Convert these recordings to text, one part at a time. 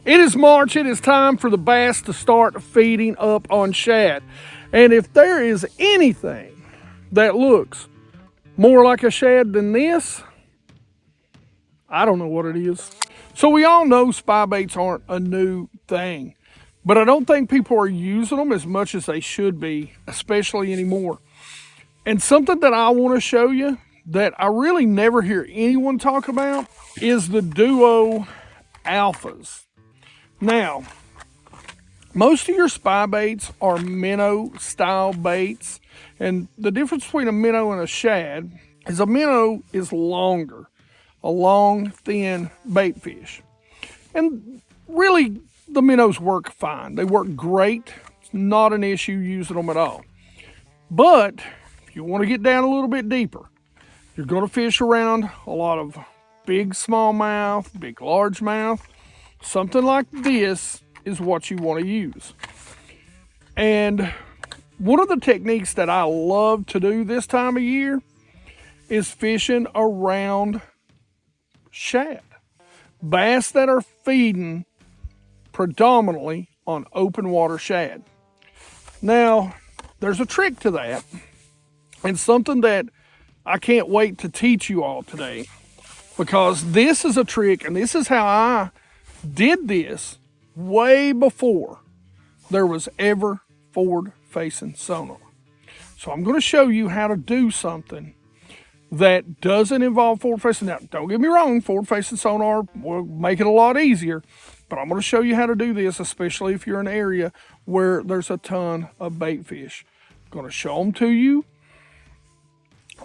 It is March. It is time for the bass to start feeding up on shad. And if there is anything that looks more like a shad than this, I don't know what it is. So we all know spy baits aren't a new thing, but I don't think people are using them as much as they should be, especially anymore. And something that I want to show you that I really never hear anyone talk about is the Duo Alphas. Now, most of your spy baits are minnow style baits, and the difference between a minnow and a shad is a minnow is longer, a long, thin bait fish. And really, the minnows work fine. They work great. It's not an issue using them at all. But if you want to get down a little bit deeper, you're going to fish around a lot of big smallmouth, big largemouth. Something like this is what you want to use. And one of the techniques that I love to do this time of year is fishing around shad. Bass that are feeding predominantly on open water shad. Now, there's a trick to that, and something that I can't wait to teach you all today, because this is a trick, and this is how I did this way before there was ever forward-facing sonar. So I'm going to show you how to do something that doesn't involve forward-facing. Now, don't get me wrong, forward-facing sonar will make it a lot easier, but I'm going to show you how to do this, especially if you're in an area where there's a ton of bait fish. I'm going to show them to you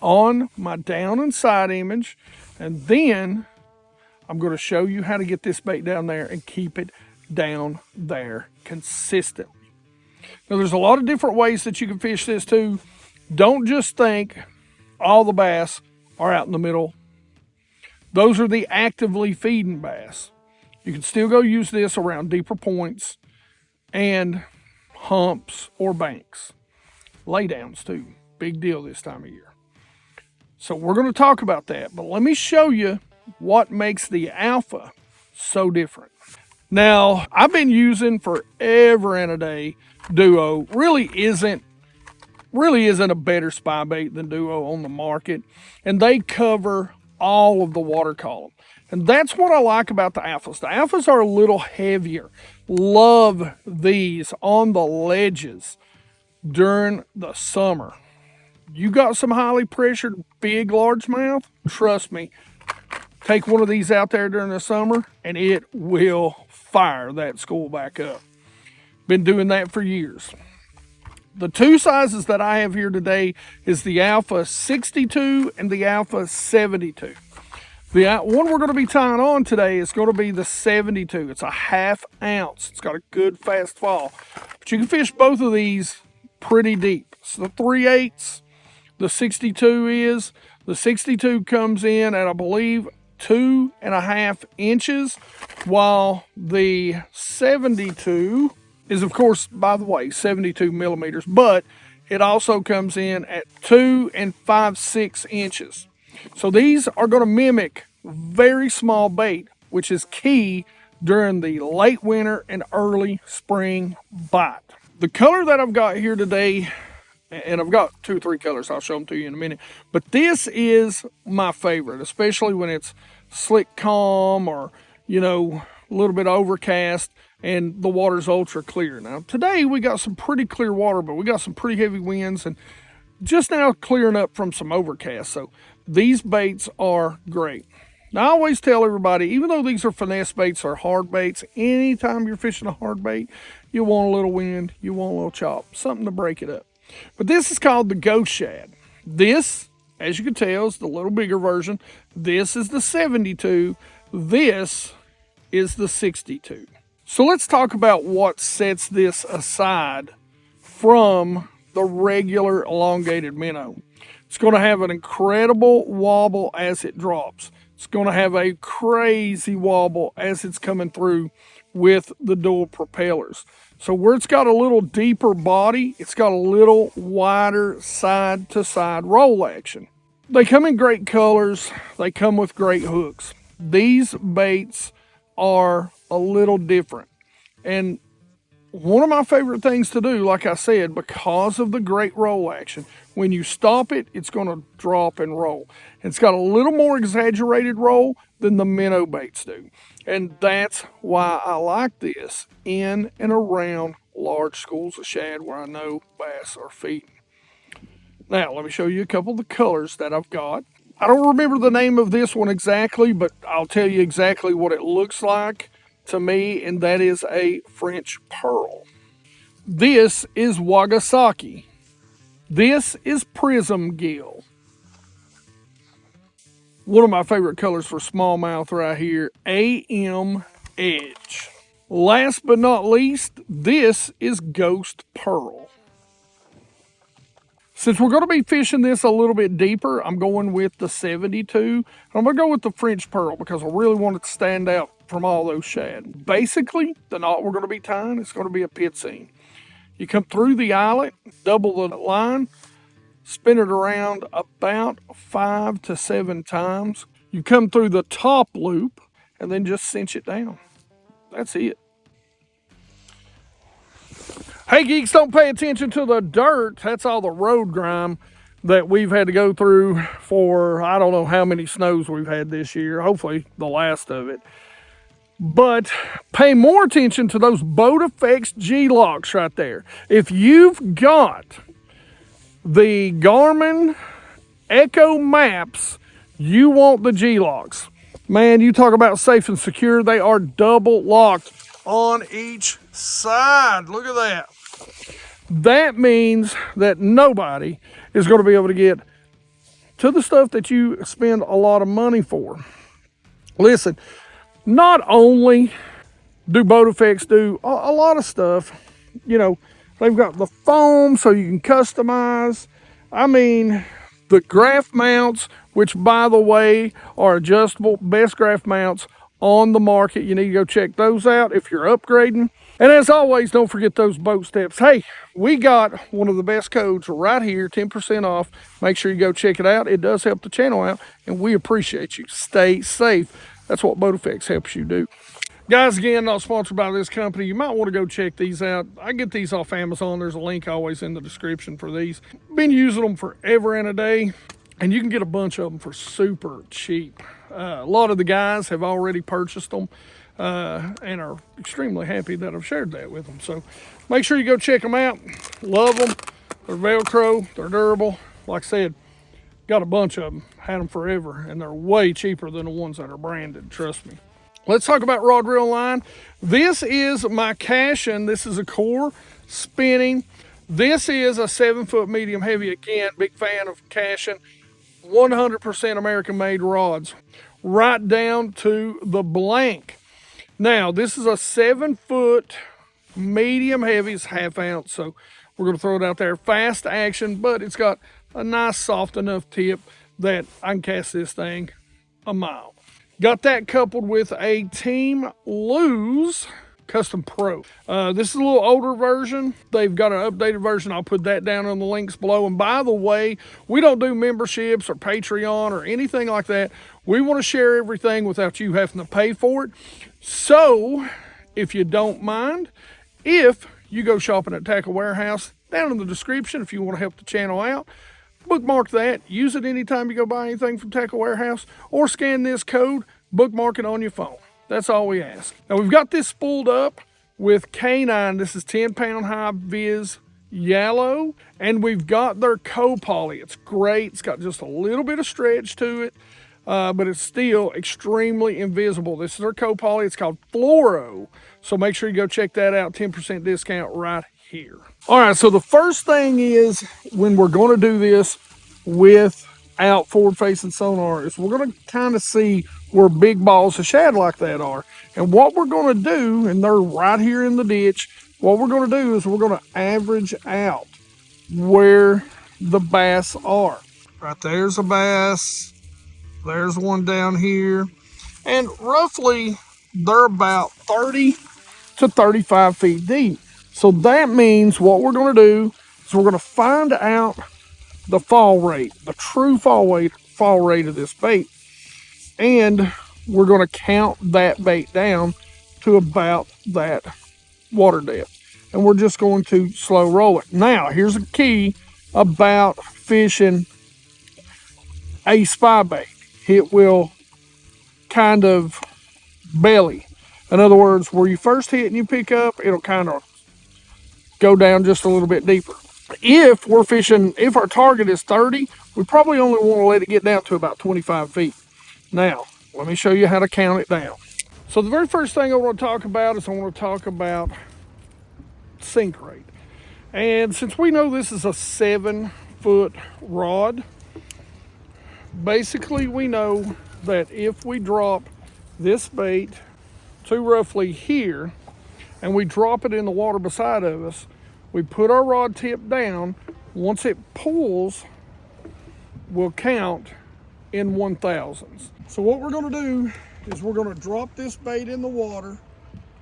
on my down and side image, and then I'm going to show you how to get this bait down there and keep it down there consistently. Now, there's a lot of different ways that you can fish this too. Don't just think all the bass are out in the middle. Those are the actively feeding bass. You can still go use this around deeper points and humps or banks. Laydowns too. Big deal this time of year. So we're going to talk about that, but let me show you what makes the Alpha so different. Now, I've been using forever and a day Duo. Really isn't a better spy bait than Duo on the market, and they cover all of the water column. And that's what I like about the Alphas. The Alphas are a little heavier. Love these on the ledges during the summer. You got some highly pressured big largemouth, trust me, take one of these out there during the summer and it will fire that school back up. Been doing that for years. The two sizes that I have here today is the Alpha 62 and the Alpha 72. The one we're going to be tying on today is going to be the 72. It's a 1/2 ounce. It's got a good fast fall. But you can fish both of these pretty deep. It's the 3/8. The 62 is. The 62 comes in at, I believe, 2.5 inches, while the 72 is, of course, by the way, 72 millimeters, but it also comes in at 2 5/6 inches. So these are going to mimic very small bait, which is key during the late winter and early spring bite. The color that I've got here today, and I've got 2 or 3 colors, I'll show them to you in a minute, but this is my favorite, especially when it's slick calm or, you know, a little bit overcast and the water's ultra clear. Now, today we got some pretty clear water, but we got some pretty heavy winds and just now clearing up from some overcast. So these baits are great. Now, I always tell everybody, even though these are finesse baits or hard baits, anytime you're fishing a hard bait, you want a little wind, you want a little chop, something to break it up. But this is called the Ghost Shad. This, as you can tell, is the little bigger version. This is the 72. This is the 62. So let's talk about what sets this aside from the regular elongated minnow. It's going to have an incredible wobble as it drops. It's going to have a crazy wobble as it's coming through with the dual propellers. So where it's got a little deeper body, it's got a little wider side-to-side roll action. They come in great colors. They come with great hooks. These baits are a little different. And one of my favorite things to do, like I said, because of the great roll action, when you stop it, it's going to drop and roll. It's got a little more exaggerated roll than the minnow baits do. And that's why I like this in and around large schools of shad where I know bass are feeding. Now, let me show you a couple of the colors that I've got. I don't remember the name of this one exactly, but I'll tell you exactly what it looks like to me, and that is a French pearl. This is Wagasaki. This is Prism Gill. One of my favorite colors for smallmouth right here, AM Edge. Last but not least, this is Ghost Pearl. Since we're going to be fishing this a little bit deeper, I'm going with the 72. I'm going to go with the French Pearl because I really want it to stand out from all those shad. Basically, the knot we're going to be tying is going to be a pit seam. You come through the eyelet, double the line, spin it around about 5 to 7 times. You come through the top loop and then just cinch it down. That's it. Hey geeks, don't pay attention to the dirt. That's all the road grime that we've had to go through for I don't know how many snows we've had this year. Hopefully the last of it. But pay more attention to those Boat Effects G-locks right there. If you've got the Garmin Echo Maps, you want the G-locks. Man, you talk about safe and secure. They are double locked on each side. Look at that. That means that nobody is going to be able to get to the stuff that you spend a lot of money for. Listen, not only do Boat Effects do a lot of stuff, you know, they've got the foam so you can customize. I mean, the graph mounts, which by the way are adjustable, best graph mounts on the market. You need to go check those out if you're upgrading. And as always, don't forget those boat steps. Hey, we got one of the best codes right here, 10% off. Make sure you go check it out. It does help the channel out, and we appreciate you. Stay safe. That's what Boat Effects helps you do. Guys, again, not sponsored by this company. You might want to go check these out. I get these off Amazon. There's a link always in the description for these. Been using them forever and a day, and you can get a bunch of them for super cheap. A lot of the guys have already purchased them and are extremely happy that I've shared that with them. So make sure you go check them out. Love them. They're Velcro. They're durable. Like I said, got a bunch of them. Had them forever, and they're way cheaper than the ones that are branded. Trust me. Let's talk about rod, reel, line. This is my Cashin. This is a core spinning. This is a 7-foot medium heavy. Again, big fan of Cashin. 100% American made rods, right down to the blank. Now, this is a 7-foot medium heavy. It's ½ ounce, so we're going to throw it out there. Fast action, but it's got a nice soft enough tip that I can cast this thing a mile. Got that coupled with a Team Lose Custom Pro. This is a little older version. They've got an updated version. I'll put that down in the links below. And by the way, we don't do memberships or Patreon or anything like that. We want to share everything without you having to pay for it. So, if you don't mind, if you go shopping at Tackle Warehouse, down in the description, if you want to help the channel out, bookmark that. Use it anytime you go buy anything from Tackle Warehouse, or scan this code, bookmark it on your phone. That's all we ask. Now, we've got this spooled up with K9. This is 10-pound high Viz yellow, and we've got their co-poly. It's great. It's got just a little bit of stretch to it, but it's still extremely invisible. This is their co-poly. It's called Fluoro, so make sure you go check that out. 10% discount right here. All right, so the first thing is, when we're going to do this without forward-facing sonar, is we're going to kind of see where big balls of shad like that are. And what we're going to do, and they're right here in the ditch, what we're going to do is we're going to average out where the bass are. Right there's a bass. There's one down here. And roughly, they're about 30 to 35 feet deep. So that means what we're going to do is we're going to find out the fall rate, the true fall rate of this bait. And we're going to count that bait down to about that water depth. And we're just going to slow roll it. Now, here's a key about fishing a spy-bait. It will kind of belly. In other words, where you first hit and you pick up, it'll kind of go down just a little bit deeper. If we're fishing, if our target is 30, we probably only want to let it get down to about 25 feet. Now, let me show you how to count it down. So the very first thing I want to talk about is I want to talk about sink rate. And since we know this is a 7-foot rod, basically we know that if we drop this bait to roughly here and we drop it in the water beside of us, we put our rod tip down. Once it pulls, we'll count in 1,000s. So what we're going to do is we're going to drop this bait in the water,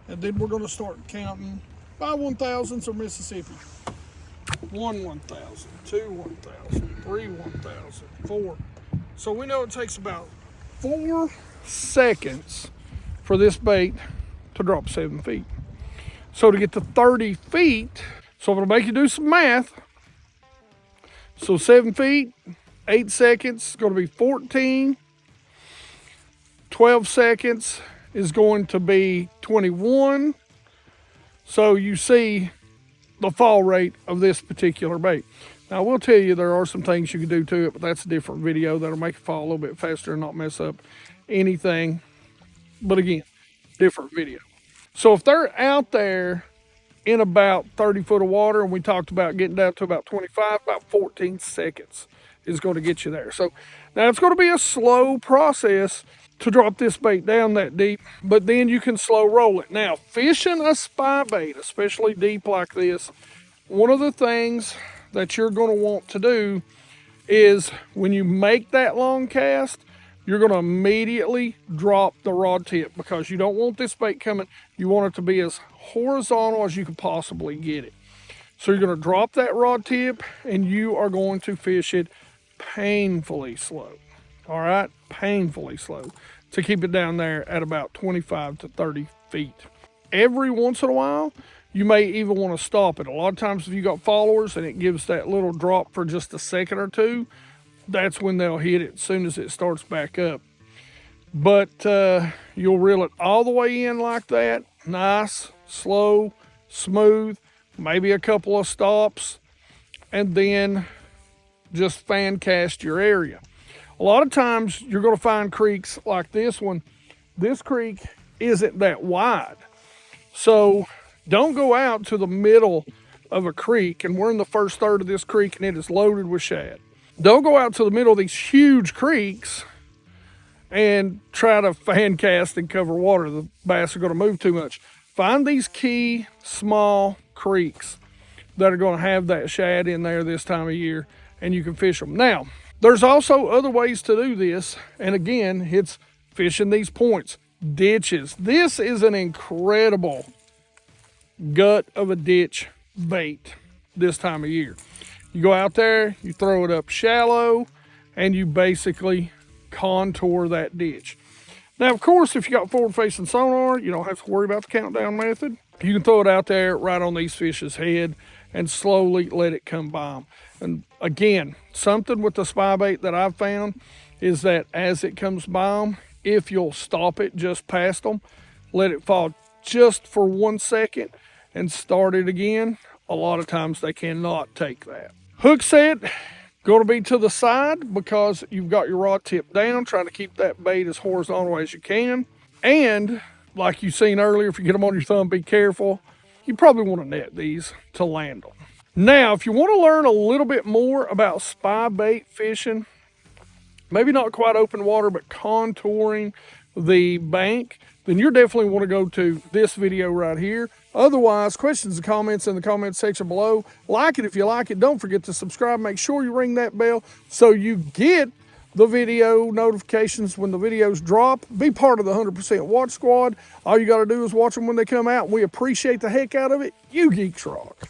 and then we're going to start counting by 1,000s or Mississippi. 1 1,000, 2 1,000, 3 1,000, 4. So we know it takes about 4 seconds for this bait to drop 7 feet. So to get to 30 feet, so I'm going to make you do some math. So 7 feet, 8 seconds is going to be 14. 12 seconds is going to be 21. So you see the fall rate of this particular bait. Now I will tell you there are some things you can do to it, but that's a different video that'll make it fall a little bit faster and not mess up anything. But again, different video. So if they're out there in about 30 foot of water, and we talked about getting down to about 25, about 14 seconds is going to get you there. So now it's going to be a slow process to drop this bait down that deep, but then you can slow roll it. Now, fishing a spy bait, especially deep like this, one of the things that you're going to want to do is when you make that long cast, you're going to immediately drop the rod tip, because you don't want this bait coming. You want it to be as horizontal as you can possibly get it. So you're going to drop that rod tip, and you are going to fish it painfully slow. All right, painfully slow, to keep it down there at about 25 to 30 feet. Every once in a while, you may even want to stop it. A lot of times if you got followers and it gives that little drop for just a second or two, that's when they'll hit it as soon as it starts back up. But you'll reel it all the way in like that, nice, slow, smooth, maybe a couple of stops, and then just fan cast your area. A lot of times you're going to find creeks like this one. This creek isn't that wide. So don't go out to the middle of a creek, and we're in the first third of this creek and it is loaded with shad. Don't go out to the middle of these huge creeks and try to fan cast and cover water. The bass are going to move too much. Find these key small creeks that are going to have that shad in there this time of year, and you can fish them. Now, there's also other ways to do this, and again, it's fishing these points, ditches. This is an incredible gut of a ditch bait this time of year. You go out there, you throw it up shallow, and you basically contour that ditch. Now, of course, if you got forward-facing sonar, you don't have to worry about the countdown method. You can throw it out there right on these fish's head and slowly let it come by them. And again, something with the spy bait that I've found is that as it comes by them, if you'll stop it just past them, let it fall just for 1 second and start it again, a lot of times they cannot take that. Hook set, going to be to the side because you've got your rod tip down, trying to keep that bait as horizontal as you can. And like you've seen earlier, if you get them on your thumb, be careful. You probably want to net these to land them. Now, if you want to learn a little bit more about spy bait fishing, maybe not quite open water, but contouring the bank, then you definitely want to go to this video right here. Otherwise, questions and comments in the comment section below. Like it if you like it. Don't forget to subscribe. Make sure you ring that bell so you get the video notifications when the videos drop. Be part of the 100% Watch Squad. All you got to do is watch them when they come out. We appreciate the heck out of it. You geeks rock.